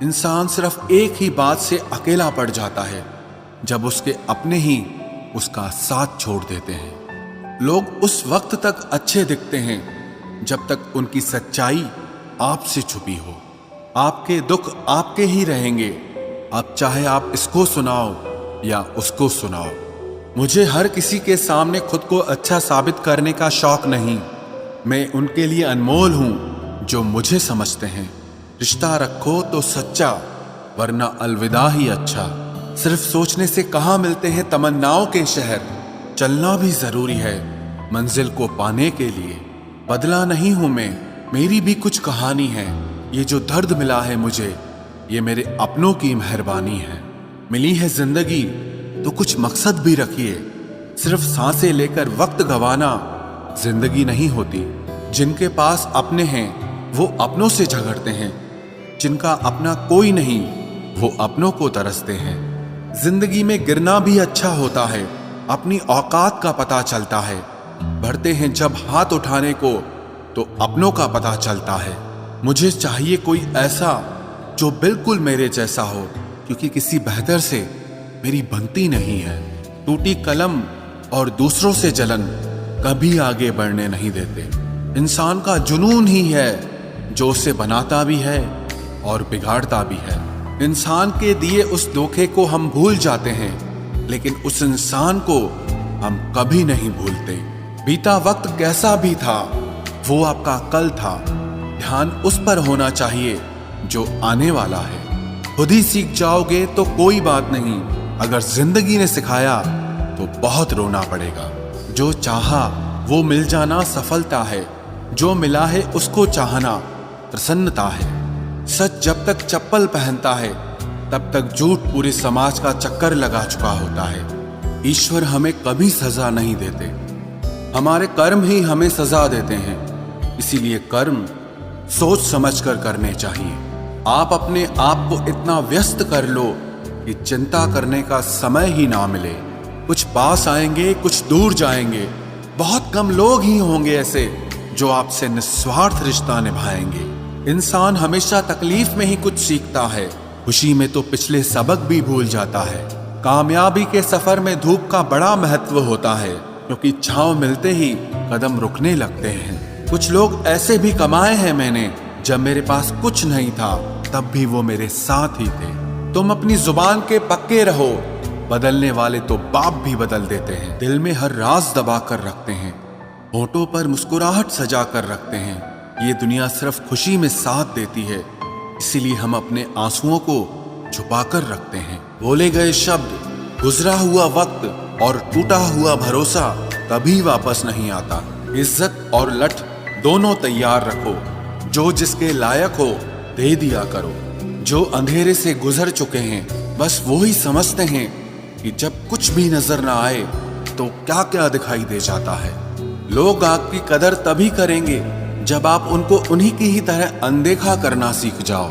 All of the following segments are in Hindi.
इंसान सिर्फ एक ही बात से अकेला पड़ जाता है, जब उसके अपने ही उसका साथ छोड़ देते हैं। लोग उस वक्त तक अच्छे दिखते हैं जब तक उनकी सच्चाई आपसे छुपी हो। आपके दुख आपके ही रहेंगे, अब चाहे आप इसको सुनाओ या उसको सुनाओ। मुझे हर किसी के सामने खुद को अच्छा साबित करने का शौक नहीं। मैं उनके लिए अनमोल हूं जो मुझे समझते हैं। रिश्ता रखो तो सच्चा, वरना अलविदा ही अच्छा। सिर्फ सोचने से कहाँ मिलते हैं तमन्नाओं के शहर। चलना भी जरूरी है मंजिल को पाने के लिए। बदला नहीं हूं मैं, मेरी भी कुछ कहानी है। ये जो दर्द मिला है मुझे, ये मेरे अपनों की मेहरबानी है। मिली है जिंदगी तो कुछ मकसद भी रखिए। सिर्फ सांसें लेकर वक्त गंवाना जिंदगी नहीं होती। जिनके पास अपने हैं वो अपनों से झगड़ते हैं, जिनका अपना कोई नहीं वो अपनों को तरसते हैं। जिंदगी में गिरना भी अच्छा होता है, अपनी औकात का पता चलता है। बढ़ते हैं जब हाथ उठाने को तो अपनों का पता चलता है। मुझे चाहिए कोई ऐसा जो बिल्कुल मेरे जैसा हो, क्योंकि किसी बेहतर से मेरी बनती नहीं है। टूटी कलम और दूसरों से जलन कभी आगे बढ़ने नहीं देते। इंसान का जुनून ही है जो उसे बनाता भी है और बिगाड़ता भी है। इंसान के दिए उस धोखे को हम भूल जाते हैं, लेकिन उस इंसान को हम कभी नहीं भूलते। बीता वक्त कैसा भी था, वो आपका कल था। ध्यान उस पर होना चाहिए जो आने वाला है। खुद ही सीख जाओगे तो कोई बात नहीं, अगर जिंदगी ने सिखाया तो बहुत रोना पड़ेगा। जो चाहा वो मिल जाना सफलता है, जो मिला है उसको चाहना प्रसन्नता है। सच जब तक चप्पल पहनता है तब तक झूठ पूरे समाज का चक्कर लगा चुका होता है। ईश्वर हमें कभी सजा नहीं देते, हमारे कर्म ही हमें सजा देते हैं। इसीलिए कर्म सोच समझकर करने चाहिए। आप अपने आप को इतना व्यस्त कर लो कि चिंता करने का समय ही ना मिले। कुछ पास आएंगे, कुछ दूर जाएंगे। बहुत कम लोग ही होंगे ऐसे जो आपसे निस्वार्थ रिश्ता निभाएंगे। इंसान हमेशा तकलीफ में ही कुछ सीखता है, खुशी में तो पिछले सबक भी भूल जाता है। कामयाबी के सफर में धूप का बड़ा महत्व होता है, क्योंकि छांव मिलते ही कदम रुकने लगते हैं। कुछ लोग ऐसे भी कमाए हैं मैंने, जब मेरे पास कुछ नहीं था तब भी वो मेरे साथ ही थे। तुम अपनी जुबान के पक्के रहो, बदलने वाले तो बाप भी बदल देते हैं। दिल में हर राज दबा कर रखते हैं, होठों पर मुस्कुराहट सजा कर रखते हैं। ये दुनिया सिर्फ खुशी में साथ देती है, इसीलिए हम अपने आंसुओं को छुपा कर रखते हैं। बोले गए शब्द, गुजरा हुआ वक्त और टूटा हुआ भरोसा कभी वापस नहीं आता। इज्जत और लठ दोनों तैयार रखो, जो जिसके लायक हो दे दिया करो। जो अंधेरे से गुजर चुके हैं बस वो ही समझते हैं कि जब कुछ भी नजर ना आए तो क्या क्या दिखाई दे जाता है। लोग आपकी कदर तभी करेंगे जब आप उनको उन्हीं की ही तरह अनदेखा करना सीख जाओ।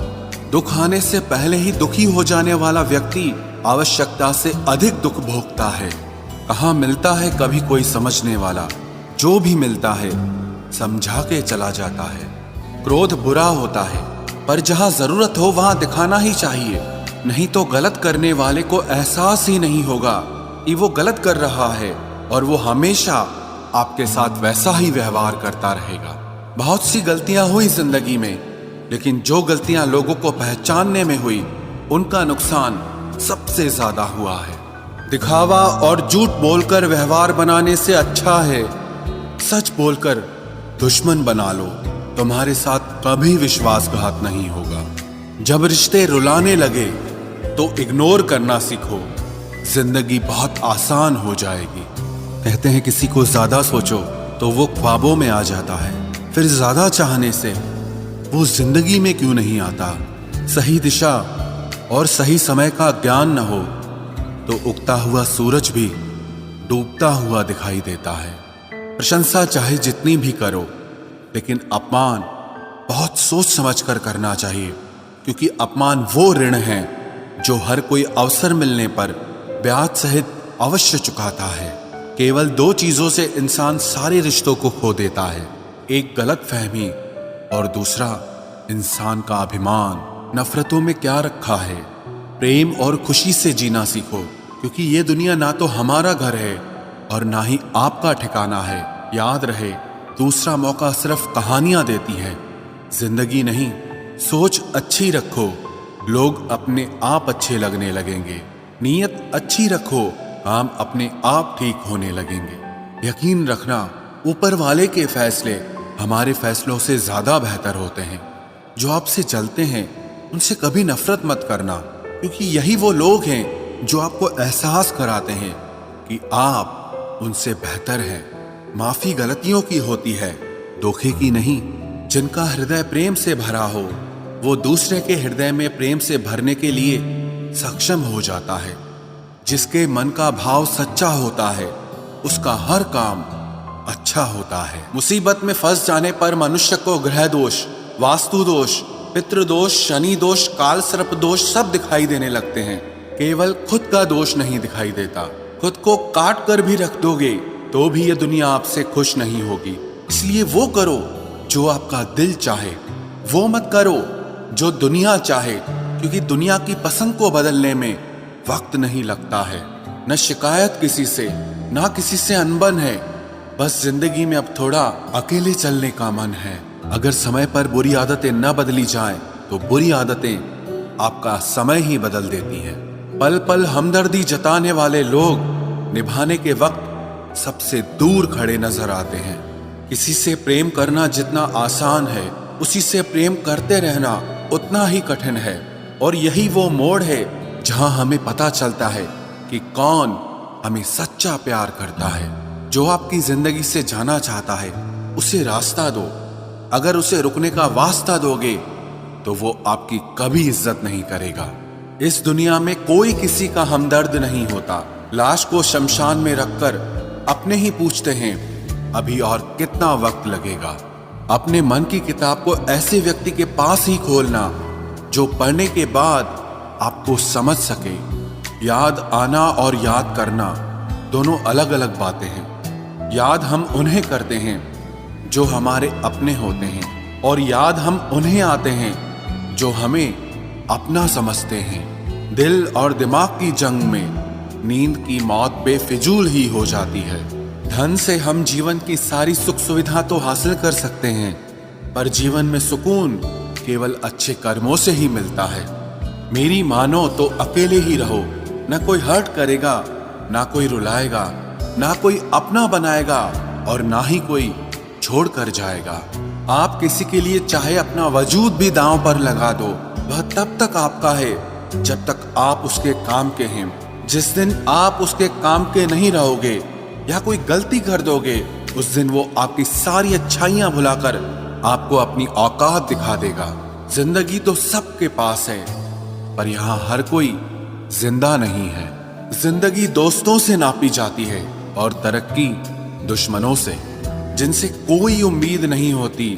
दुख आने से पहले ही दुखी हो जाने वाला व्यक्ति आवश्यकता से अधिक दुख भोगता है। कहाँ मिलता है कभी कोई समझने वाला, जो भी मिलता है समझा के चला जाता है। क्रोध बुरा होता है, पर जहाँ जरूरत हो वहां दिखाना ही चाहिए, नहीं तो गलत करने वाले को एहसास ही नहीं होगा कि वो गलत कर रहा है, और वो हमेशा आपके साथ वैसा ही व्यवहार करता रहेगा। बहुत सी गलतियां हुई जिंदगी में, लेकिन जो गलतियां लोगों को पहचानने में हुई उनका नुकसान सबसे ज्यादा हुआ है। दिखावा और झूठ बोलकर व्यवहार बनाने से अच्छा है सच बोलकर दुश्मन बना लो, तुम्हारे साथ कभी विश्वासघात नहीं होगा। जब रिश्ते रुलाने लगे तो इग्नोर करना सीखो, जिंदगी बहुत आसान हो जाएगी। कहते हैं किसी को ज्यादा सोचो तो वो ख्वाबों में आ जाता है, फिर ज्यादा चाहने से वो जिंदगी में क्यों नहीं आता। सही दिशा और सही समय का ज्ञान न हो तो उगता हुआ सूरज भी डूबता हुआ दिखाई देता है। प्रशंसा चाहे जितनी भी करो, लेकिन अपमान बहुत सोच समझ कर करना चाहिए, क्योंकि अपमान वो ऋण है जो हर कोई अवसर मिलने पर ब्याज सहित अवश्य चुकाता है। केवल दो चीजों से इंसान सारे रिश्तों को खो देता है, एक गलत फहमी और दूसरा इंसान का अभिमान। नफरतों में क्या रखा है। प्रेम और खुशी से जीना सीखो, क्योंकि ये दुनिया ना तो हमारा घर है और ना ही आपका ठिकाना है। याद रहे, दूसरा मौका सिर्फ कहानियां देती है, जिंदगी नहीं। सोच अच्छी रखो, लोग अपने आप अच्छे लगने लगेंगे। नीयत अच्छी रखो, काम अपने आप ठीक होने लगेंगे। यकीन रखना, ऊपर वाले के फैसले हमारे फैसलों से ज्यादा बेहतर होते हैं। जो आपसे जलते हैं उनसे कभी नफरत मत करना, क्योंकि यही वो लोग हैं जो आपको एहसास कराते हैं कि आप उनसे बेहतर हैं। माफी गलतियों की होती है, धोखे की नहीं। जिनका हृदय प्रेम से भरा हो वो दूसरे के हृदय में प्रेम से भरने के लिए सक्षम हो जाता है। जिसके मन का भाव सच्चा होता है उसका हर काम अच्छा होता है। मुसीबत में फंस जाने पर मनुष्य को ग्रह दोष, वास्तु दोष, पितृदोष, शनि दोष, काल सर्प दोष सब दिखाई देने लगते हैं। केवल खुद का दोष नहीं दिखाई देता। खुद को काट कर भी रख दोगे तो भी ये दुनिया आपसे खुश नहीं होगी। इसलिए वो करो जो आपका दिल चाहे, वो मत करो जो दुनिया चाहे, क्योंकि दुनिया की पसंद को बदलने में वक्त नहीं लगता है। न शिकायत किसी से, ना किसी से अनबन है। बस जिंदगी में अब थोड़ा अकेले चलने का मन है। अगर समय पर बुरी आदतें न बदली जाएं, तो बुरी आदतें आपका समय ही बदल देती हैं। पल पल हमदर्दी जताने वाले लोग निभाने के वक्त सबसे दूर खड़े नजर आते हैं। किसी से प्रेम करना जितना आसान है, उसी से प्रेम करते रहना उतना ही कठिन है। और यही वो मोड़ है जहां हमें पता चलता है कि कौन हमें सच्चा प्यार करता है। जो आपकी जिंदगी से जाना चाहता है उसे रास्ता दो। अगर उसे रुकने का वास्ता दोगे तो वो आपकी कभी इज्जत नहीं करेगा। इस दुनिया में कोई किसी का हमदर्द नहीं होता। लाश को शमशान में रखकर अपने ही पूछते हैं अभी और कितना वक्त लगेगा। अपने मन की किताब को ऐसे व्यक्ति के पास ही खोलना जो पढ़ने के बाद आपको समझ सके। याद आना और याद करना दोनों अलग अलग बातें हैं। याद हम उन्हें करते हैं जो हमारे अपने होते हैं, और याद हम उन्हें आते हैं जो हमें अपना समझते हैं। दिल और दिमाग की जंग में नींद की मौत बेफिजूल ही हो जाती है। धन से हम जीवन की सारी सुख सुविधा तो हासिल कर सकते हैं, पर जीवन में सुकून केवल अच्छे कर्मों से ही मिलता है। मेरी मानो तो अकेले ही रहो, न कोई हर्ट करेगा, ना कोई रुलाएगा, ना कोई अपना बनाएगा और ना ही कोई छोड़ कर जाएगा। आप किसी के लिए चाहे अपना वजूद भी दांव पर लगा दो, वह तब तक आपका है जब तक आप उसके काम के हैं। जिस दिन आप उसके काम के नहीं रहोगे या कोई गलती कर दोगे, उस दिन वो आपकी सारी अच्छाइयां भुलाकर आपको अपनी औकात दिखा देगा। जिंदगी तो सबके पास है, पर यहाँ हर कोई जिंदा नहीं है। जिंदगी दोस्तों से नापी जाती है और तरक्की दुश्मनों से। जिनसे कोई उम्मीद नहीं होती,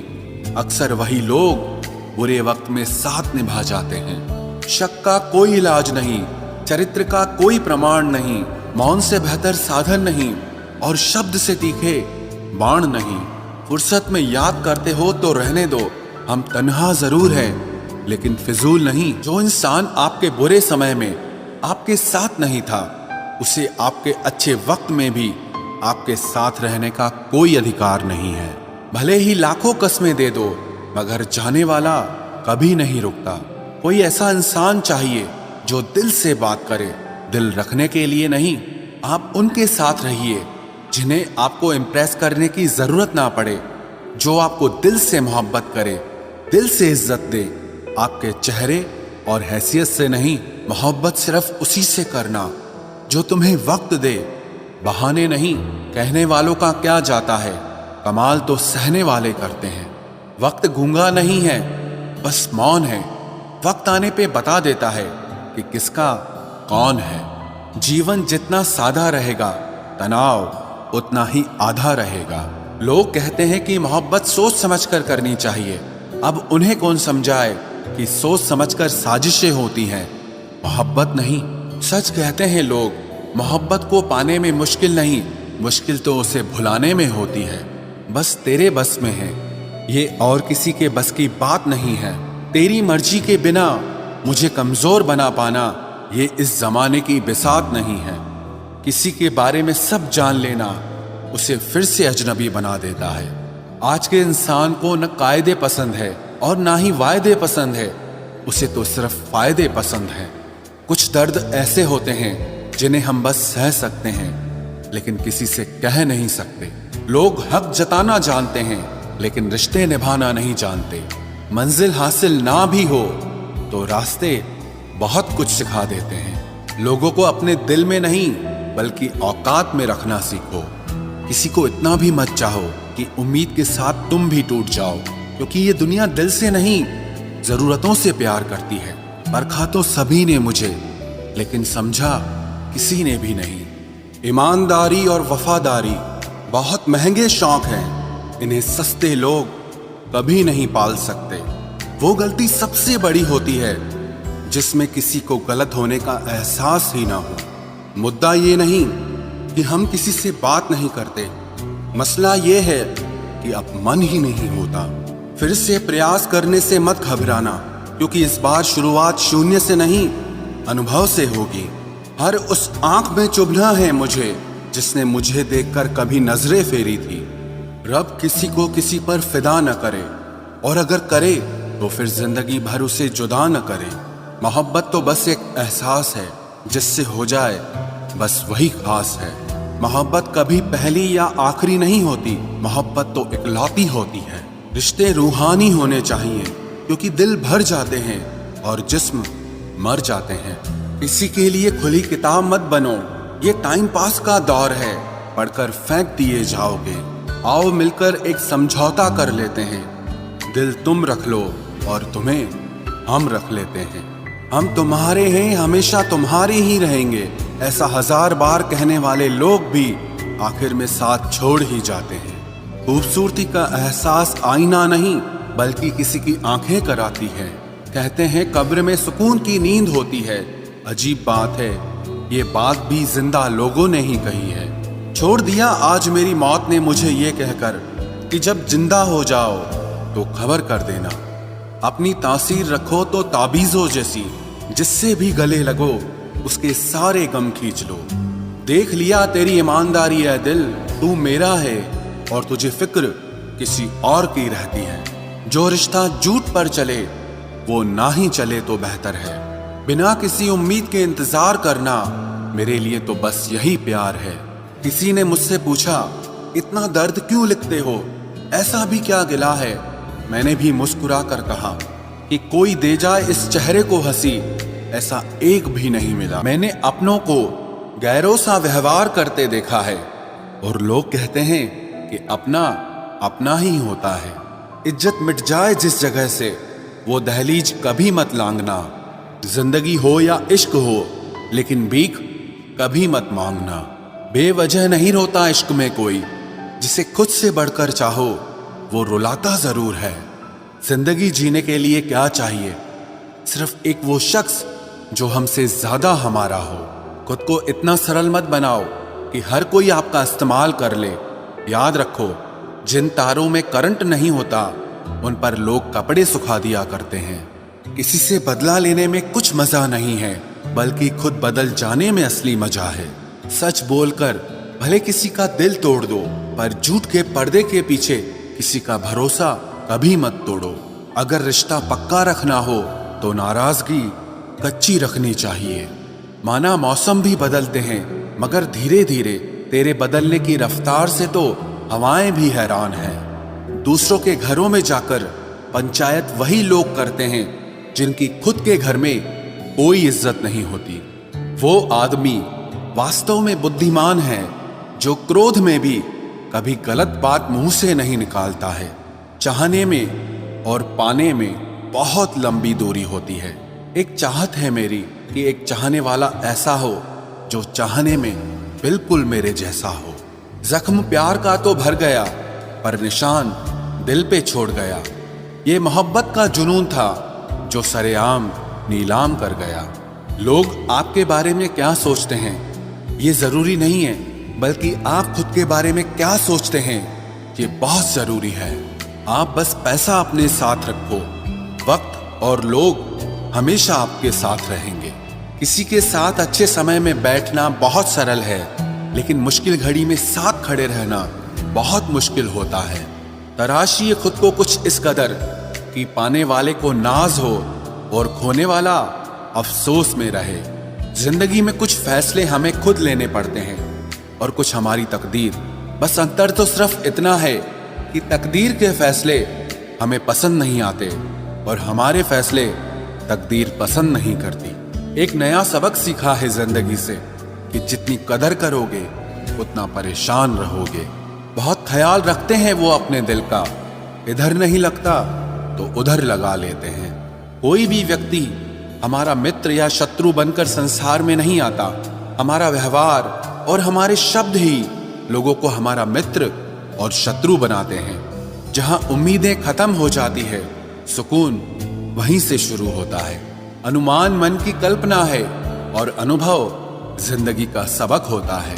अक्सर वही लोग बुरे वक्त में साथ निभा जाते हैं। शक का कोई इलाज नहीं, चरित्र का कोई प्रमाण नहीं, मौन से बेहतर साधन नहीं और शब्द से तीखे बाण नहीं। फुर्सत में याद करते हो तो रहने दो, हम तन्हा जरूर हैं लेकिन फिजूल नहीं। जो इंसान आपके बुरे समय में आपके साथ नहीं था, उसे आपके अच्छे वक्त में भी आपके साथ रहने का कोई अधिकार नहीं है। भले ही लाखों कस्में दे दो, मगर जाने वाला कभी नहीं रुकता। कोई ऐसा इंसान चाहिए जो दिल से बात करे, दिल रखने के लिए नहीं। आप उनके साथ रहिए जिन्हें आपको इम्प्रेस करने की जरूरत ना पड़े, जो आपको दिल से मोहब्बत करे, दिल से इज्जत दे। आपके चेहरे और हैसियत से नहीं, मोहब्बत सिर्फ उसी से करना जो तुम्हें वक्त दे, बहाने नहीं। कहने वालों का क्या जाता है, कमाल तो सहने वाले करते हैं। वक्त गूंगा नहीं है, बस मौन है। वक्त आने पे बता देता है कि किसका कौन है। जीवन जितना सादा रहेगा, तनाव उतना ही आधा रहेगा। लोग कहते हैं कि मोहब्बत सोच समझकर करनी चाहिए। अब उन्हें कौन समझाए कि सोच समझकर साजिशें होती हैं, मोहब्बत नहीं। सच कहते हैं लोग, मोहब्बत को पाने में मुश्किल नहीं, मुश्किल तो उसे भुलाने में होती है। बस तेरे बस में है, ये और किसी के बस की बात नहीं है। तेरी मर्जी के बिना मुझे कमजोर बना पाना ये इस जमाने की बिसात नहीं है। किसी के बारे में सब जान लेना उसे फिर से अजनबी बना देता है। आज के इंसान को न कायदे पसंद है और ना ही वायदे पसंद है, उसे तो सिर्फ फायदे पसंद है। कुछ दर्द ऐसे होते हैं जिन्हें हम बस सह सकते हैं लेकिन किसी से कह नहीं सकते। लोग हक जताना जानते हैं लेकिन रिश्ते निभाना नहीं जानते। मंजिल हासिल ना भी हो तो रास्ते बहुत कुछ सिखा देते हैं। लोगों को अपने दिल में नहीं बल्कि औकात में रखना सीखो। किसी को इतना भी मत चाहो कि उम्मीद के साथ तुम भी टूट जाओ, क्योंकि ये दुनिया दिल से नहीं जरूरतों से प्यार करती है। परखा तो सभी ने मुझे लेकिन समझा किसी ने भी नहीं। ईमानदारी और वफादारी बहुत महंगे शौक हैं, इन्हें सस्ते लोग कभी नहीं पाल सकते। वो गलती सबसे बड़ी होती है जिसमें किसी को गलत होने का एहसास ही ना हो। मुद्दा ये नहीं कि हम किसी से बात नहीं करते, मसला ये है कि अब मन ही नहीं होता। फिर से प्रयास करने से मत घबराना, क्योंकि इस बार शुरुआत शून्य से नहीं अनुभव से होगी। हर उस आंख में चुभना है मुझे जिसने मुझे देखकर कभी नजरें फेरी थी। रब किसी को किसी पर फिदा न करे, और अगर करे तो फिर जिंदगी भर उसे जुदा न करे। मोहब्बत तो बस एक एहसास है, जिससे हो जाए बस वही खास है। मोहब्बत कभी पहली या आखिरी नहीं होती, मोहब्बत तो इकलौती होती है। रिश्ते रूहानी होने चाहिए, क्योंकि दिल भर जाते हैं और जिस्म मर जाते हैं। किसी के लिए खुली किताब मत बनो, ये टाइम पास का दौर है, पढ़कर फेंक दिए जाओगे। आओ मिलकर एक समझौता कर लेते हैं, दिल तुम रख लो और तुम्हें हम रख लेते हैं। हम तुम्हारे हैं, हमेशा तुम्हारे ही रहेंगे, ऐसा 1000 बार कहने वाले लोग भी आखिर में साथ छोड़ ही जाते हैं। खूबसूरती का एहसास आईना नहीं बल्कि किसी की आंखें कराती है। कहते हैं कब्र में सुकून की नींद होती है, अजीब बात है ये बात भी जिंदा लोगों ने ही कही है। छोड़ दिया आज मेरी मौत ने मुझे ये कहकर कि जब जिंदा हो जाओ तो खबर कर देना। अपनी तासीर रखो तो ताबीजों जैसी, जिससे भी गले लगो उसके सारे गम खींच लो। देख लिया तेरी ईमानदारी है दिल, तू मेरा है और तुझे फिक्र किसी और की रहती है। जो रिश्ता झूठ पर चले वो ना ही चले तो बेहतर है। बिना किसी उम्मीद के इंतजार करना मेरे लिए तो बस यही प्यार है। किसी ने मुझसे पूछा इतना दर्द क्यों लिखते हो, ऐसा भी क्या गिला है। मैंने भी मुस्कुरा कर कहा कि कोई दे जाए इस चेहरे को हंसी, ऐसा एक भी नहीं मिला। मैंने अपनों को गैरों सा व्यवहार करते देखा है, और लोग कहते हैं कि अपना अपना ही होता है। इज्जत मिट जाए जिस जगह से वो दहलीज कभी मत लांघना। जिंदगी हो या इश्क हो लेकिन भीख कभी मत मांगना। बेवजह नहीं रोता इश्क में कोई, जिसे खुद से बढ़कर चाहो वो रुलाता जरूर है। जिंदगी जीने के लिए क्या चाहिए, सिर्फ एक वो शख्स जो हमसे ज्यादा हमारा हो। खुद को इतना सरल मत बनाओ कि हर कोई आपका इस्तेमाल कर ले। याद रखो जिन तारों में करंट नहीं होता उन पर लोग कपड़े सुखा दिया करते हैं। किसी से बदला लेने में कुछ मजा नहीं है, बल्कि खुद बदल जाने में असली मजा है। सच बोलकर भले किसी का दिल तोड़ दो, पर झूठ के पर्दे के पीछे किसी का भरोसा कभी मत तोड़ो। अगर रिश्ता पक्का रखना हो तो नाराजगी कच्ची रखनी चाहिए। माना मौसम भी बदलते हैं, मगर धीरे धीरे तेरे बदलने की रफ्तार से तो हवाएं भी हैरान हैं। दूसरों के घरों में जाकर पंचायत वही लोग करते हैं जिनकी खुद के घर में कोई इज्जत नहीं होती। वो आदमी वास्तव में बुद्धिमान है जो क्रोध में भी कभी गलत बात मुंह से नहीं निकालता है। चाहने में और पाने में बहुत लंबी दूरी होती है। एक चाहत है मेरी कि एक चाहने वाला ऐसा हो जो चाहने में बिल्कुल मेरे जैसा हो। जख्म प्यार का तो भर गया, पर निशान दिल पे छोड़ गया। ये मोहब्बत का जुनून था जो सरेआम नीलाम कर गया। लोग आपके बारे में क्या सोचते हैं ये जरूरी नहीं है, बल्कि आप खुद के बारे में क्या सोचते हैं ये बहुत जरूरी है। आप बस पैसा अपने साथ रखो, वक्त और लोग हमेशा आपके साथ रहेंगे। किसी के साथ अच्छे समय में बैठना बहुत सरल है, लेकिन मुश्किल घड़ी में साथ खड़े रहना बहुत मुश्किल होता है। तराशिए खुद को कुछ इस कदर कि पाने वाले को नाज हो और खोने वाला अफसोस में रहे। जिंदगी में कुछ फैसले हमें खुद लेने पड़ते हैं और कुछ हमारी तकदीर। बस अंतर तो सिर्फ इतना है कि तकदीर के फैसले हमें पसंद नहीं आते और हमारे फैसले तकदीर पसंद नहीं करती। एक नया सबक सीखा है जिंदगी से कि जितनी कदर करोगे उतना परेशान रहोगे। बहुत ख्याल रखते हैं वो अपने दिल का, इधर नहीं लगता तो उधर लगा लेते हैं। कोई भी व्यक्ति हमारा मित्र या शत्रु बनकर संसार में नहीं आता। हमारा व्यवहार और हमारे शब्द ही लोगों को हमारा मित्र और शत्रु बनाते हैं। जहां उम्मीदें खत्म हो जाती है, सुकून वहीं से शुरू होता है। अनुमान मन की कल्पना है और अनुभव जिंदगी का सबक होता है।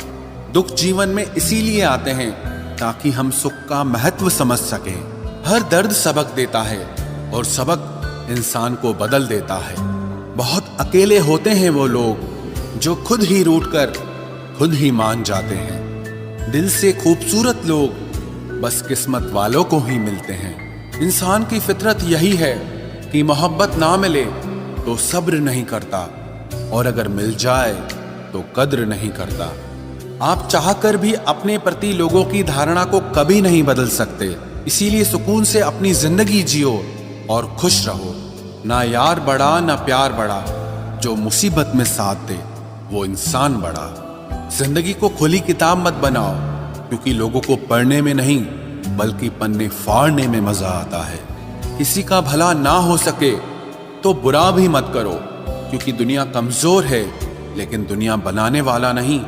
दुख जीवन में इसीलिए आते हैं ताकि हम सुख का महत्व समझ सकें। हर दर्द सबक देता है और सबक इंसान को बदल देता है। बहुत अकेले होते हैं वो लोग जो खुद ही रूठकर खुद ही मान जाते हैं। दिल से खूबसूरत लोग बस किस्मत वालों को ही मिलते हैं। इंसान की फितरत यही है कि मोहब्बत ना मिले तो सब्र नहीं करता और अगर मिल जाए तो कद्र नहीं करता। आप चाहकर भी अपने प्रति लोगों की धारणा को कभी नहीं बदल सकते। इसीलिए सुकून से अपनी जिंदगी जियो और खुश रहो। ना यार बड़ा ना प्यार बड़ा, जो मुसीबत में साथ दे वो इंसान बड़ा। जिंदगी को खुली किताब मत बनाओ, क्योंकि लोगों को पढ़ने में नहीं बल्कि पन्ने फाड़ने में मजा आता है। किसी का भला ना हो सके तो बुरा भी मत करो, क्योंकि दुनिया कमजोर है लेकिन दुनिया बनाने वाला नहीं।